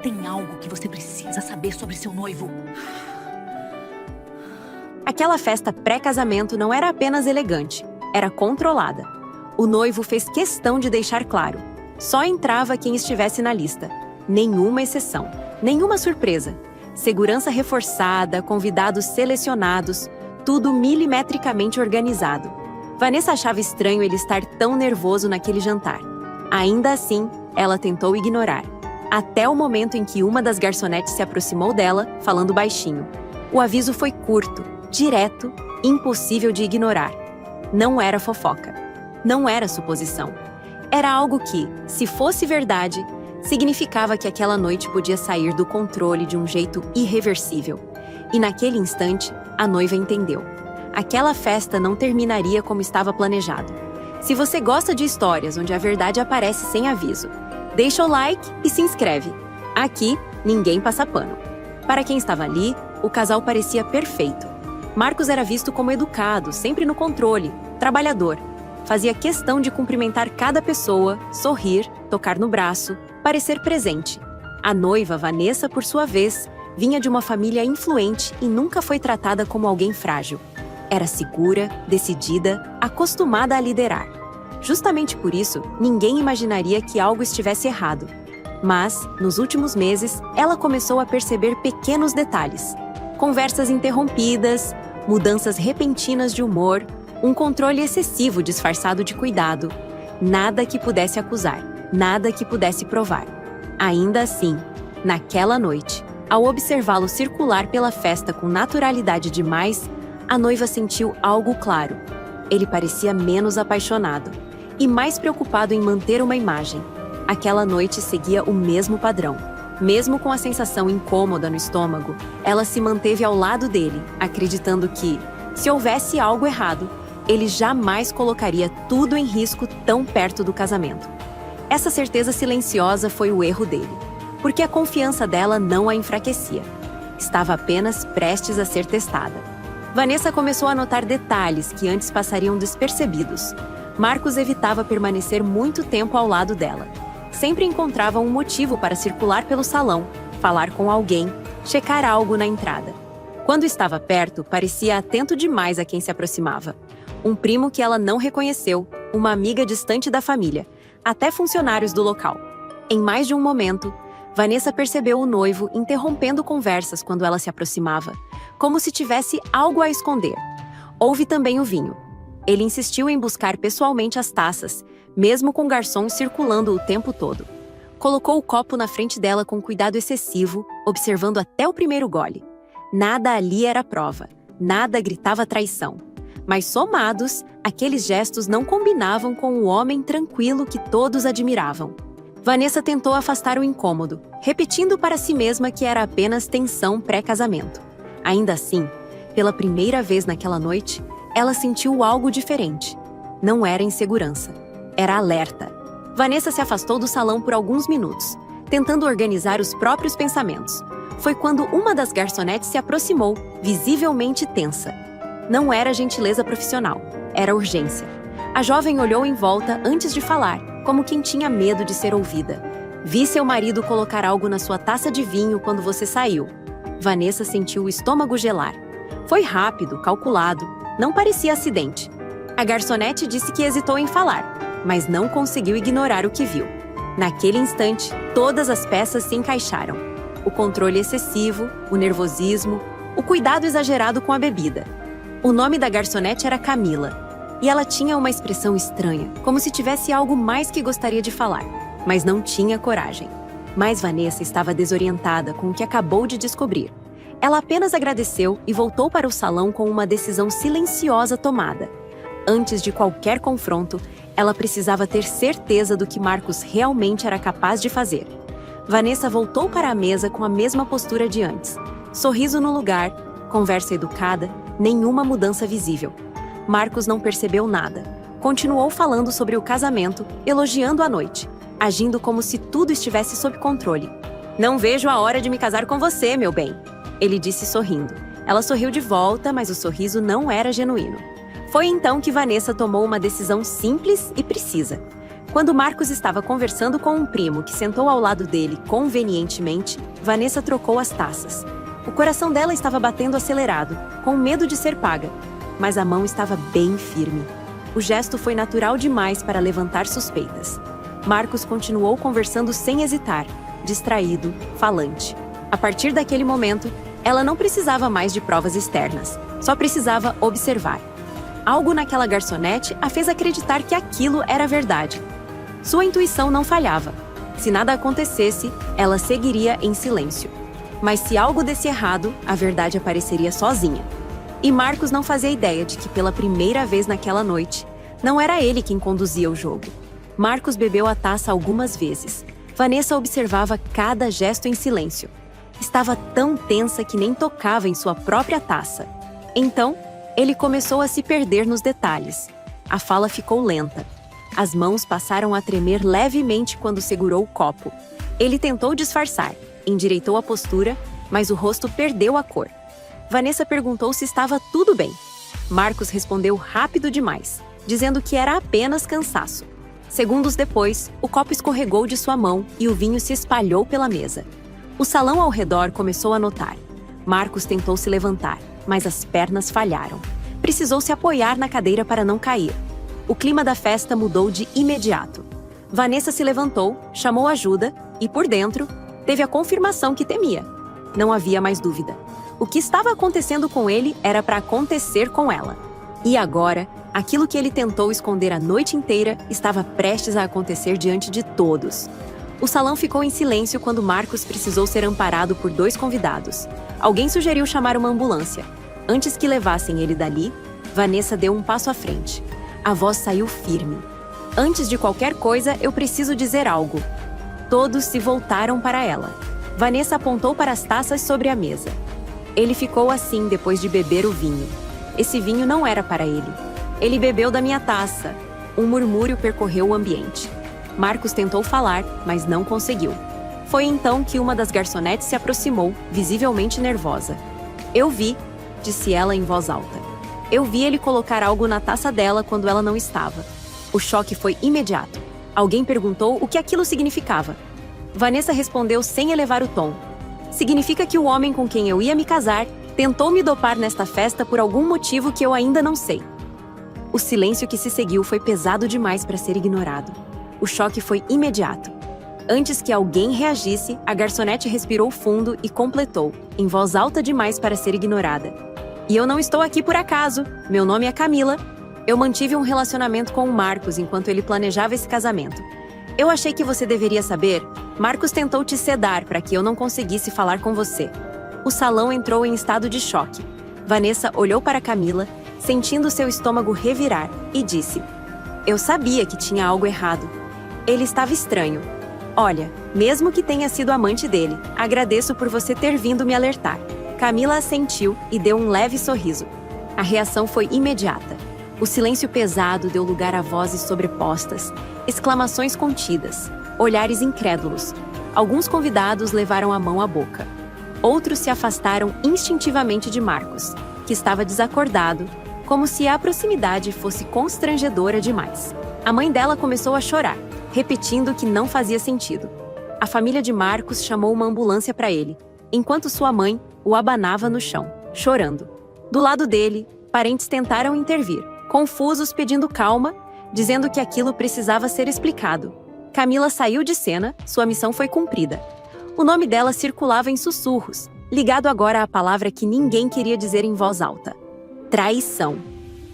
Tem algo que você precisa saber sobre seu noivo. Aquela festa pré-casamento não era apenas elegante, era controlada. O noivo fez questão de deixar claro: só entrava quem estivesse na lista. Nenhuma exceção, nenhuma surpresa. Segurança reforçada, convidados selecionados, tudo milimetricamente organizado. Vanessa achava estranho ele estar tão nervoso naquele jantar. Ainda assim, ela tentou ignorar. Até o momento em que uma das garçonetes se aproximou dela, falando baixinho. O aviso foi curto, direto, impossível de ignorar. Não era fofoca. Não era suposição. Era algo que, se fosse verdade, significava que aquela noite podia sair do controle de um jeito irreversível. E naquele instante, a noiva entendeu. Aquela festa não terminaria como estava planejado. Se você gosta de histórias onde a verdade aparece sem aviso, deixa o like e se inscreve. Aqui, ninguém passa pano. Para quem estava ali, o casal parecia perfeito. Marcos era visto como educado, sempre no controle, trabalhador. Fazia questão de cumprimentar cada pessoa, sorrir, tocar no braço, parecer presente. A noiva, Vanessa, por sua vez, vinha de uma família influente e nunca foi tratada como alguém frágil. Era segura, decidida, acostumada a liderar. Justamente por isso, ninguém imaginaria que algo estivesse errado. Mas, nos últimos meses, ela começou a perceber pequenos detalhes. Conversas interrompidas, mudanças repentinas de humor, um controle excessivo disfarçado de cuidado. Nada que pudesse acusar, nada que pudesse provar. Ainda assim, naquela noite, ao observá-lo circular pela festa com naturalidade demais, a noiva sentiu algo claro. Ele parecia menos apaixonado e mais preocupado em manter uma imagem. Aquela noite seguia o mesmo padrão. Mesmo com a sensação incômoda no estômago, ela se manteve ao lado dele, acreditando que, se houvesse algo errado, ele jamais colocaria tudo em risco tão perto do casamento. Essa certeza silenciosa foi o erro dele, porque a confiança dela não a enfraquecia. Estava apenas prestes a ser testada. Vanessa começou a notar detalhes que antes passariam despercebidos. Marcos evitava permanecer muito tempo ao lado dela. Sempre encontrava um motivo para circular pelo salão, falar com alguém, checar algo na entrada. Quando estava perto, parecia atento demais a quem se aproximava. Um primo que ela não reconheceu, uma amiga distante da família, até funcionários do local. Em mais de um momento, Vanessa percebeu o noivo interrompendo conversas quando ela se aproximava, como se tivesse algo a esconder. Houve também o vinho. Ele insistiu em buscar pessoalmente as taças, mesmo com garçons circulando o tempo todo. Colocou o copo na frente dela com cuidado excessivo, observando até o primeiro gole. Nada ali era prova, nada gritava traição. Mas somados, aqueles gestos não combinavam com o homem tranquilo que todos admiravam. Vanessa tentou afastar o incômodo, repetindo para si mesma que era apenas tensão pré-casamento. Ainda assim, pela primeira vez naquela noite, ela sentiu algo diferente. Não era insegurança, era alerta. Vanessa se afastou do salão por alguns minutos, tentando organizar os próprios pensamentos. Foi quando uma das garçonetes se aproximou, visivelmente tensa. Não era gentileza profissional, era urgência. A jovem olhou em volta antes de falar, como quem tinha medo de ser ouvida. Vi seu marido colocar algo na sua taça de vinho quando você saiu. Vanessa sentiu o estômago gelar. Foi rápido, calculado, não parecia acidente. A garçonete disse que hesitou em falar, mas não conseguiu ignorar o que viu. Naquele instante, todas as peças se encaixaram. O controle excessivo, o nervosismo, o cuidado exagerado com a bebida. O nome da garçonete era Camila, e ela tinha uma expressão estranha, como se tivesse algo mais que gostaria de falar, mas não tinha coragem. Mas Vanessa estava desorientada com o que acabou de descobrir. Ela apenas agradeceu e voltou para o salão com uma decisão silenciosa tomada. Antes de qualquer confronto, ela precisava ter certeza do que Marcos realmente era capaz de fazer. Vanessa voltou para a mesa com a mesma postura de antes. Sorriso no lugar, conversa educada, nenhuma mudança visível. Marcos não percebeu nada. Continuou falando sobre o casamento, elogiando a noite, agindo como se tudo estivesse sob controle. "Não vejo a hora de me casar com você, meu bem", ele disse sorrindo. Ela sorriu de volta, mas o sorriso não era genuíno. Foi então que Vanessa tomou uma decisão simples e precisa. Quando Marcos estava conversando com um primo que sentou ao lado dele convenientemente, Vanessa trocou as taças. O coração dela estava batendo acelerado, com medo de ser paga, mas a mão estava bem firme. O gesto foi natural demais para levantar suspeitas. Marcos continuou conversando sem hesitar, distraído, falante. A partir daquele momento, ela não precisava mais de provas externas, só precisava observar. Algo naquela garçonete a fez acreditar que aquilo era verdade. Sua intuição não falhava. Se nada acontecesse, ela seguiria em silêncio. Mas se algo desse errado, a verdade apareceria sozinha. E Marcos não fazia ideia de que pela primeira vez naquela noite, não era ele quem conduzia o jogo. Marcos bebeu a taça algumas vezes. Vanessa observava cada gesto em silêncio. Estava tão tensa que nem tocava em sua própria taça. Então, ele começou a se perder nos detalhes. A fala ficou lenta. As mãos passaram a tremer levemente quando segurou o copo. Ele tentou disfarçar, endireitou a postura, mas o rosto perdeu a cor. Vanessa perguntou se estava tudo bem. Marcos respondeu rápido demais, dizendo que era apenas cansaço. Segundos depois, o copo escorregou de sua mão e o vinho se espalhou pela mesa. O salão ao redor começou a notar. Marcos tentou se levantar, mas as pernas falharam. Precisou se apoiar na cadeira para não cair. O clima da festa mudou de imediato. Vanessa se levantou, chamou ajuda e, por dentro, teve a confirmação que temia. Não havia mais dúvida. O que estava acontecendo com ele era para acontecer com ela. E agora, aquilo que ele tentou esconder a noite inteira estava prestes a acontecer diante de todos. O salão ficou em silêncio quando Marcos precisou ser amparado por 2 convidados. Alguém sugeriu chamar uma ambulância. Antes que levassem ele dali, Vanessa deu um passo à frente. A voz saiu firme. Antes de qualquer coisa, eu preciso dizer algo. Todos se voltaram para ela. Vanessa apontou para as taças sobre a mesa. Ele ficou assim depois de beber o vinho. Esse vinho não era para ele. Ele bebeu da minha taça. Um murmúrio percorreu o ambiente. Marcos tentou falar, mas não conseguiu. Foi então que uma das garçonetes se aproximou, visivelmente nervosa. Eu vi, disse ela em voz alta. Eu vi ele colocar algo na taça dela quando ela não estava. O choque foi imediato. Alguém perguntou o que aquilo significava. Vanessa respondeu sem elevar o tom. Significa que o homem com quem eu ia me casar tentou me dopar nesta festa por algum motivo que eu ainda não sei. O silêncio que se seguiu foi pesado demais para ser ignorado. O choque foi imediato. Antes que alguém reagisse, a garçonete respirou fundo e completou, em voz alta demais para ser ignorada. E eu não estou aqui por acaso. Meu nome é Camila. Eu mantive um relacionamento com o Marcos enquanto ele planejava esse casamento. Eu achei que você deveria saber. Marcos tentou te sedar para que eu não conseguisse falar com você. O salão entrou em estado de choque. Vanessa olhou para Camila, sentindo seu estômago revirar, e disse: Eu sabia que tinha algo errado. Ele estava estranho. Olha, mesmo que tenha sido amante dele, agradeço por você ter vindo me alertar. Camila assentiu e deu um leve sorriso. A reação foi imediata. O silêncio pesado deu lugar a vozes sobrepostas, exclamações contidas, olhares incrédulos. Alguns convidados levaram a mão à boca. Outros se afastaram instintivamente de Marcos, que estava desacordado, como se a proximidade fosse constrangedora demais. A mãe dela começou a chorar, repetindo que não fazia sentido. A família de Marcos chamou uma ambulância para ele, enquanto sua mãe o abanava no chão, chorando. Do lado dele, parentes tentaram intervir, confusos pedindo calma, dizendo que aquilo precisava ser explicado. Camila saiu de cena, sua missão foi cumprida. O nome dela circulava em sussurros, ligado agora à palavra que ninguém queria dizer em voz alta: traição.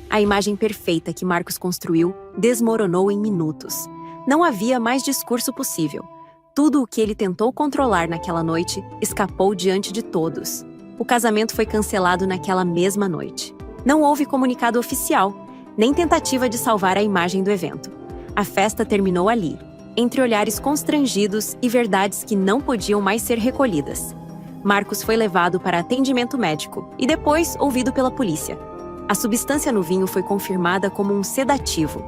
A imagem perfeita que Marcos construiu desmoronou em minutos. Não havia mais discurso possível. Tudo o que ele tentou controlar naquela noite escapou diante de todos. O casamento foi cancelado naquela mesma noite. Não houve comunicado oficial, nem tentativa de salvar a imagem do evento. A festa terminou ali, entre olhares constrangidos e verdades que não podiam mais ser recolhidas. Marcos foi levado para atendimento médico e depois ouvido pela polícia. A substância no vinho foi confirmada como um sedativo.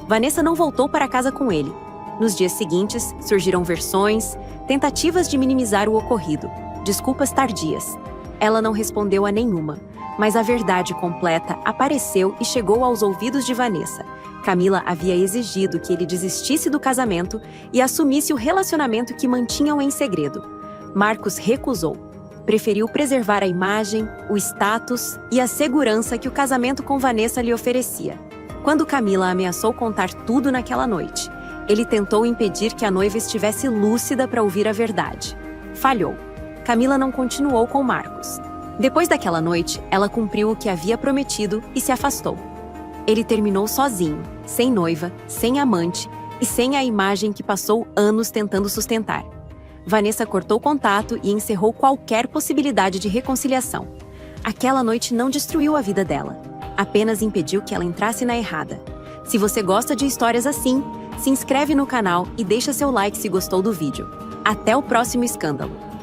Vanessa não voltou para casa com ele. Nos dias seguintes, surgiram versões, tentativas de minimizar o ocorrido, desculpas tardias. Ela não respondeu a nenhuma, mas a verdade completa apareceu e chegou aos ouvidos de Vanessa. Camila havia exigido que ele desistisse do casamento e assumisse o relacionamento que mantinham em segredo. Marcos recusou. Preferiu preservar a imagem, o status e a segurança que o casamento com Vanessa lhe oferecia. Quando Camila ameaçou contar tudo naquela noite, ele tentou impedir que a noiva estivesse lúcida para ouvir a verdade. Falhou. Camila não continuou com Marcos. Depois daquela noite, ela cumpriu o que havia prometido e se afastou. Ele terminou sozinho, sem noiva, sem amante e sem a imagem que passou anos tentando sustentar. Vanessa cortou contato e encerrou qualquer possibilidade de reconciliação. Aquela noite não destruiu a vida dela, apenas impediu que ela entrasse na errada. Se você gosta de histórias assim, se inscreve no canal e deixa seu like se gostou do vídeo. Até o próximo escândalo!